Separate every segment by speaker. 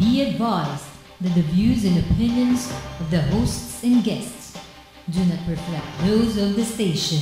Speaker 1: Be advised that the views and opinions of the hosts and guests do not reflect those of the station.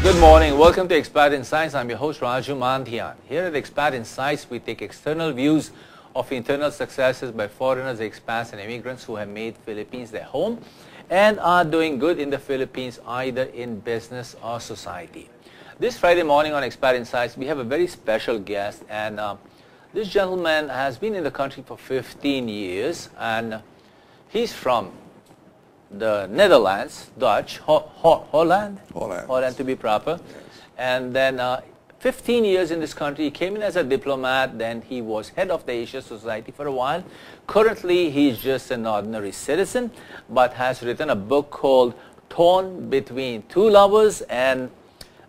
Speaker 2: Good morning. Welcome to ExPat InSights. I'm your host Raju Mandhyan. Here at ExPat InSights, we take external views of internal successes by foreigners, expats, and immigrants who have made Philippines their home and are doing good in the Philippines, either in business or society. This Friday morning on ExPat InSights, we have a very special guest, and this gentleman has been in the country for 15 years, and he's from the Netherlands, Dutch, Holland to be proper.
Speaker 3: Yes.
Speaker 2: And then 15 years in this country. He came in as a diplomat, then he was head of the Asia Society for a while. Currently, he's just an ordinary citizen, but has written a book called Torn Between Two Lovers. And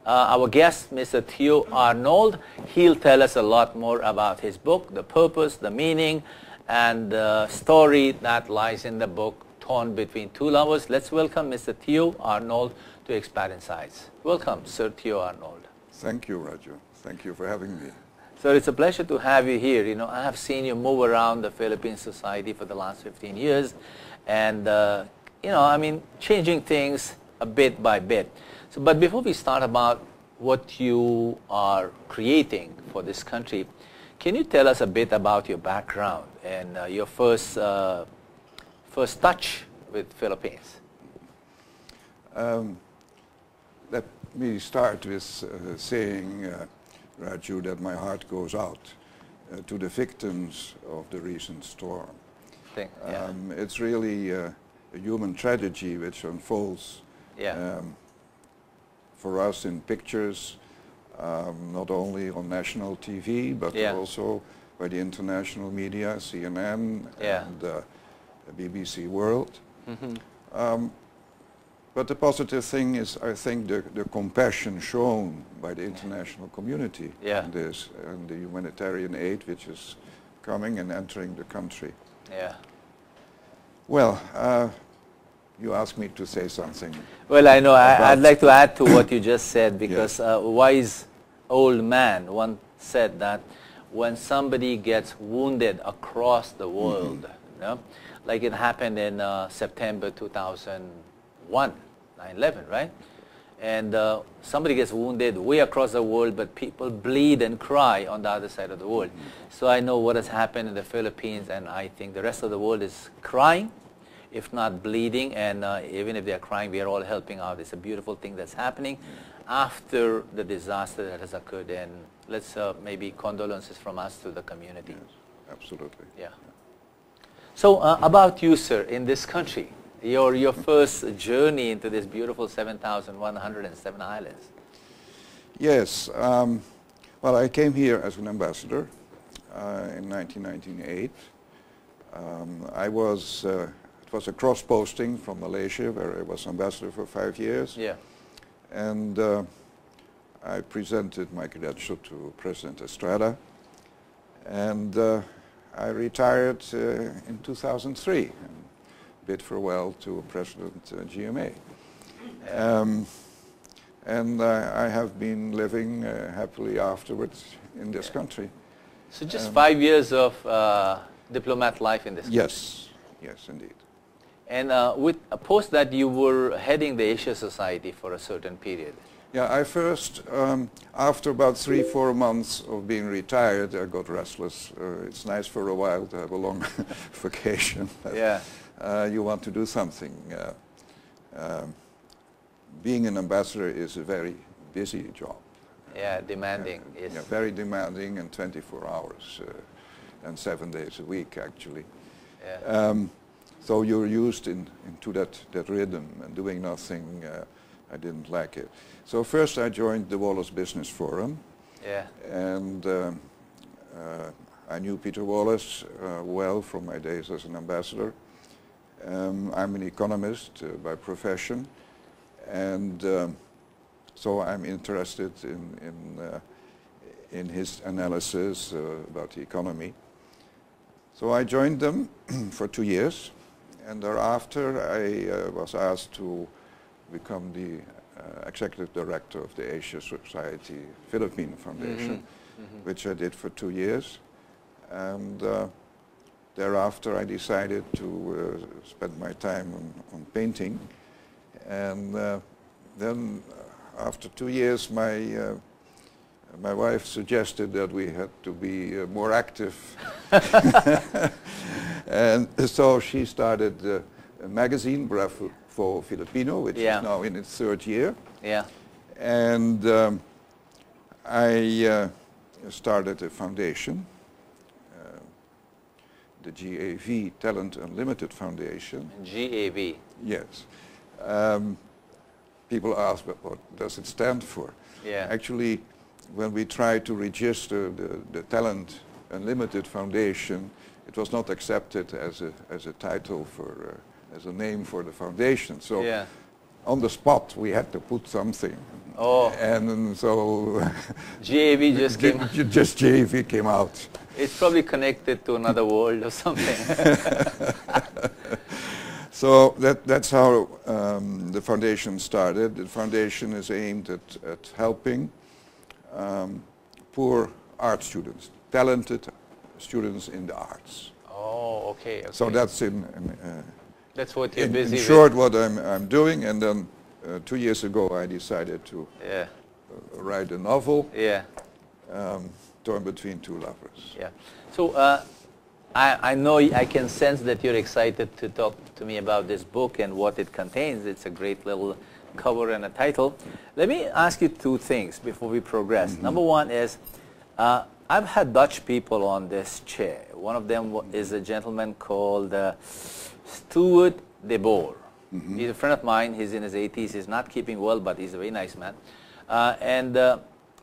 Speaker 2: our guest, Mr. Theo Arnold, he'll tell us a lot more about his book, the purpose, the meaning, and the story that lies in the book, Torn Between Two Lovers. Let's welcome Mr. Theo Arnold to ExPat InSights. Welcome, Sir Theo Arnold.
Speaker 3: Thank you, Raju. Thank you for having me.
Speaker 2: Sir, it's a pleasure to have you here. You know, I have seen you move around the Philippine society for the last 15 years and, you know, I mean, changing things a bit by bit. So, but before we start about what you are creating for this country, can you tell us a bit about your background and your first touch with Philippines?
Speaker 3: Let me start with saying, Raju, that my heart goes out to the victims of the recent storm. It's really a human tragedy which unfolds for us in pictures, not only on national TV, but also by the international media, CNN and BBC World. But the positive thing is, I think, the compassion shown by the international community in this, and the humanitarian aid which is coming and entering the country. Well, you asked me to say something.
Speaker 2: Well, I know. I'd like to add to what you just said, because a wise old man once said that when somebody gets wounded across the world, you know, like it happened in September 2001, 9/11, right? And somebody gets wounded way across the world, but people bleed and cry on the other side of the world. So I know what has happened in the Philippines, and I think the rest of the world is crying, if not bleeding, and even if they are crying, we are all helping out. It's a beautiful thing that's happening after the disaster that has occurred, and let's maybe condolences from us to the community.
Speaker 3: Yes, absolutely.
Speaker 2: Yeah. So about you, sir, in this country, your first journey into this beautiful 7,107 islands.
Speaker 3: Yes. Well, I came here as an ambassador in 1998. It was a cross-posting from Malaysia, where I was ambassador for 5 years. And I presented my credential to President Estrada, and I retired in 2003 and bid farewell to President GMA. And I have been living happily afterwards in this country.
Speaker 2: So just 5 years of diplomat life in this country.
Speaker 3: Yes, yes, indeed.
Speaker 2: And with post that you were heading the Asia Society for a certain period.
Speaker 3: Yeah, I first, after about 3-4 months of being retired, I got restless. It's nice for a while to have a long vacation. You want to do something. Being an ambassador is a very busy job.
Speaker 2: Demanding.
Speaker 3: Yes. Yeah, very demanding, and 24 hours and 7 days a week, actually. So you're used into that rhythm and doing nothing. I didn't like it. So first I joined the Wallace Business Forum.
Speaker 2: Yeah.
Speaker 3: And I knew Peter Wallace well from my days as an ambassador. I'm an economist by profession, and so I'm interested in his analysis about the economy. So I joined them for 2 years, and thereafter I was asked to become the executive director of the Asia Society Philippine Foundation, which I did for 2 years. And thereafter I decided to spend my time on painting. And then after 2 years my wife suggested that we had to be more active. And so she started a magazine, Bravo Filipino, which is now in its 3rd year.
Speaker 2: Yeah.
Speaker 3: And I started a foundation, the GAV, Talent Unlimited Foundation.
Speaker 2: GAV?
Speaker 3: Yes. People ask, what does it stand for?
Speaker 2: Yeah.
Speaker 3: Actually, when we tried to register the Talent Unlimited Foundation, it was not accepted as a title for as a name for the foundation. So on the spot we had to put something.
Speaker 2: Oh.
Speaker 3: And so
Speaker 2: GAV just came out.
Speaker 3: Just GAV came out.
Speaker 2: It's probably connected to another world or something.
Speaker 3: So that's how the foundation started. The foundation is aimed at helping poor art students, talented students in the arts.
Speaker 2: Oh, okay.
Speaker 3: So that's
Speaker 2: that's what you're busy
Speaker 3: in
Speaker 2: with.
Speaker 3: short what I'm doing. And then 2 years ago I decided to write a novel.
Speaker 2: Yeah.
Speaker 3: Torn between two lovers.
Speaker 2: Yeah. So I know I can sense that you're excited to talk to me about this book and what it contains. It's a great little cover and a title. Let me ask you 2 things before we progress. Number one is, I've had Dutch people on this chair. One of them is a gentleman called Stuart de Boer. He's a friend of mine. He's in his 80s. He's not keeping well, but he's a very nice man.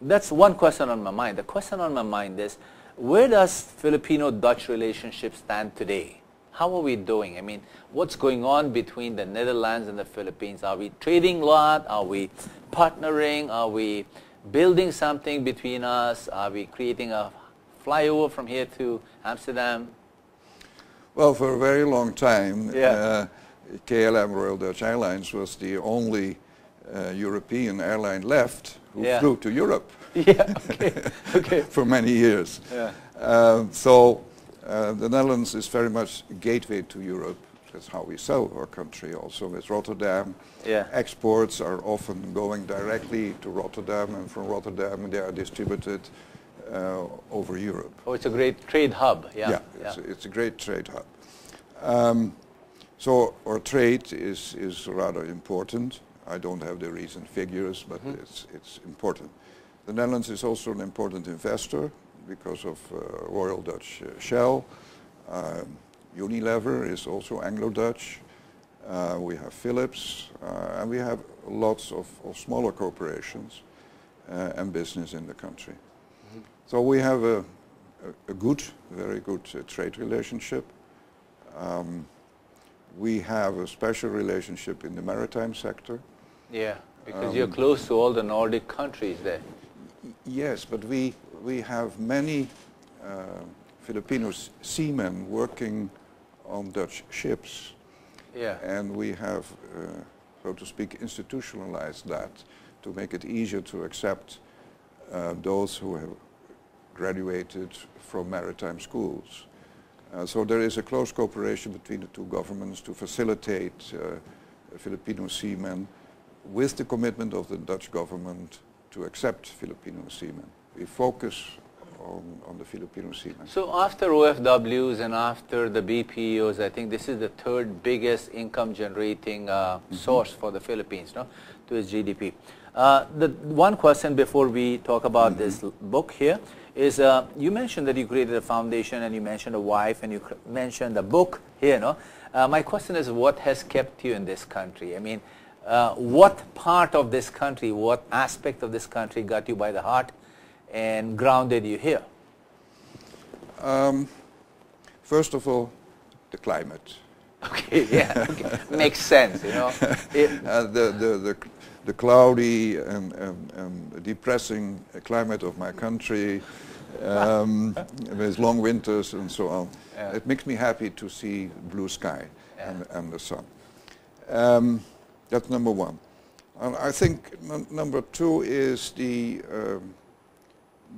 Speaker 2: That's one question on my mind. The question on my mind is, where does Filipino-Dutch relationship stand today? How are we doing? I mean, what's going on between the Netherlands and the Philippines? Are we trading a lot? Are we partnering? Are we building something between us? Are we creating a flyover from here to Amsterdam?
Speaker 3: Well, for a very long time, KLM Royal Dutch Airlines was the only European airline left who flew to Europe.
Speaker 2: Yeah, okay.
Speaker 3: For many years.
Speaker 2: Yeah.
Speaker 3: So the Netherlands is very much a gateway to Europe. That's how we sell our country also with Rotterdam.
Speaker 2: Yeah.
Speaker 3: Exports are often going directly to Rotterdam, and from Rotterdam they are distributed over Europe.
Speaker 2: Oh, it's a great trade hub. Yeah,
Speaker 3: it's a great trade hub. So our trade is rather important. I don't have the recent figures, but it's important. The Netherlands is also an important investor because of Royal Dutch Shell. Unilever is also Anglo-Dutch. We have Philips, and we have lots of smaller corporations and business in the country. So we have a very good trade relationship. We have a special relationship in the maritime sector.
Speaker 2: Yeah, because you're close to all the Nordic countries there.
Speaker 3: Yes, but we have many Filipino seamen working on Dutch ships.
Speaker 2: Yeah.
Speaker 3: And we have, so to speak, institutionalized that to make it easier to accept those who have graduated from maritime schools. So there is a close cooperation between the two governments to facilitate Filipino seamen with the commitment of the Dutch government to accept Filipino seamen. We focus on the Filipino seamen.
Speaker 2: So after OFWs and after the BPOs, I think this is the 3rd biggest income generating source for the Philippines, no, to its GDP. The one question before we talk about this book here is you mentioned that you created a foundation, and you mentioned a wife, and you mentioned a book here, no? My question is, what has kept you in this country? I mean, what part of this country, what aspect of this country got you by the heart and grounded you here?
Speaker 3: First of all, the climate.
Speaker 2: Okay, yeah, okay. Makes sense, you know.
Speaker 3: The cloudy and depressing climate of my country, with long winters and so on.
Speaker 2: Yeah.
Speaker 3: It makes me happy to see blue sky and the sun. That's number one. And I think number two is the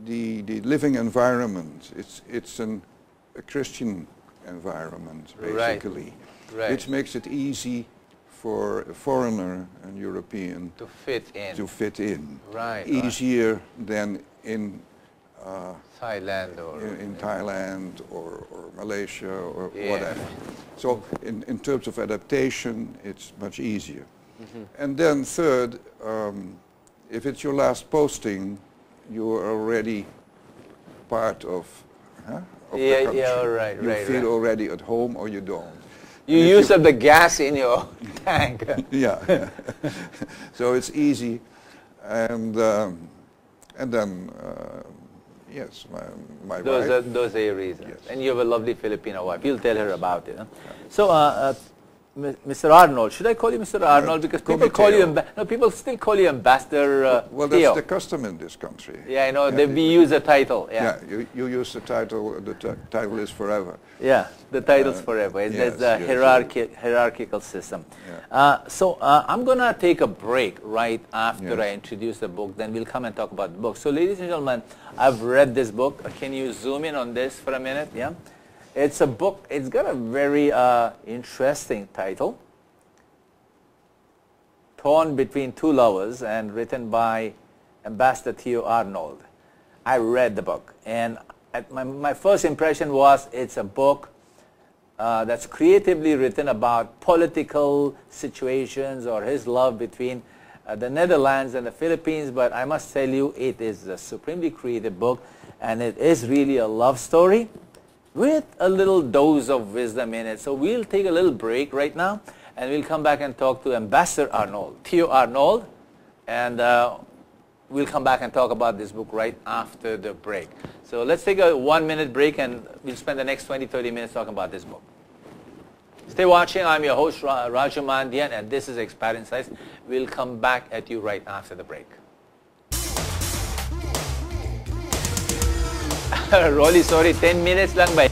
Speaker 3: living environment. It's a Christian environment, basically,
Speaker 2: right.
Speaker 3: which makes it easy for a foreigner and European
Speaker 2: to fit in. Right.
Speaker 3: Easier than in
Speaker 2: Thailand or
Speaker 3: in Thailand or Malaysia or whatever. So in terms of adaptation, it's much easier. Mm-hmm. And then third, if it's your last posting, you are already part of the country.
Speaker 2: You
Speaker 3: feel already at home, or you don't.
Speaker 2: You use up the gas in your tank.
Speaker 3: Yeah. So it's easy, and then yes, my wife.
Speaker 2: Those are your reasons.
Speaker 3: Yes.
Speaker 2: And you have a lovely Filipino wife. You'll tell her about it. Huh? So, Mr. Arnold, should I call you Mr. Arnold? Because people call you, people still call you Ambassador
Speaker 3: well,
Speaker 2: Theo.
Speaker 3: that's the custom in this country.
Speaker 2: Yeah, I know. We use a title.
Speaker 3: Yeah, you use the title. The title is forever.
Speaker 2: Yeah, the title's forever. There's the hierarchical system.
Speaker 3: Yeah.
Speaker 2: So I'm going to take a break right after I introduce the book. Then we'll come and talk about the book. So, ladies and gentlemen, I've read this book. Can you zoom in on this for a minute? Yeah. It's a book. It's got a very interesting title, Torn Between Two Lovers, and written by Ambassador Theo Arnold. I read the book, and my first impression was it's a book that's creatively written about political situations or his love between the Netherlands and the Philippines, but I must tell you, it is a supremely creative book, and it is really a love story with a little dose of wisdom in it. So we'll take a little break right now, and we'll come back and talk to Ambassador Arnold, Theo Arnold, and we'll come back and talk about this book right after the break. So let's take a 1-minute break, and we'll spend the next 20-30 minutes talking about this book. Stay watching. I'm your host, Raju Mandhyan, and this is ExPat InSights. We'll come back at you right after the break. Rolly, sorry, 10 minutes lang ba?